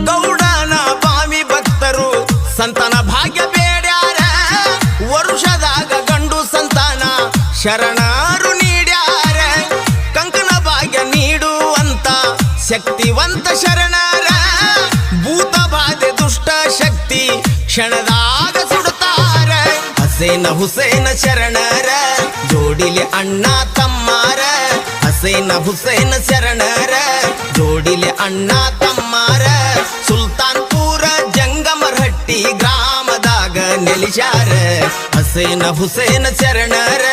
ಗೌಡನ ಬಾವಿ ಭಕ್ತರು ಸಂತಾನ ಭಾಗ್ಯ ಬೇಡ್ಯಾರ ವರುಷದಾಗ ಗಂಡು ಸಂತಾನ ಶರಣರು ನೀಡ್ಯಾರ ಕಂಕನ ಭಾಗ್ಯ ನೀಡುವಂತ ಶಕ್ತಿವಂತ ಶರಣರ ಭೂತ ಬಾಧೆ ದುಷ್ಟ ಶಕ್ತಿ ಕ್ಷಣದಾಗ ಸುಡುತ್ತಾರ ಹಸೇನ ಹುಸೇನ ಶರಣರ ಜೋಡಿಲಿ ಅಣ್ಣ ತಮ್ಮಾರ ಹಸೇನ ಹುಸೇನ ಶರಣರ ಜೋಡಿಲಿ ಅಣ್ಣ ತಮ್ಮಾರ ಸುಲ್ತಾನ್ಪುರ ಜಂಗಮರಹಟ್ಟಿ ಗ್ರಾಮದಾಗ ನೆಲೆಸ್ಯಾರ ಹಸೇನ ಹುಸೇನ ಶರಣರ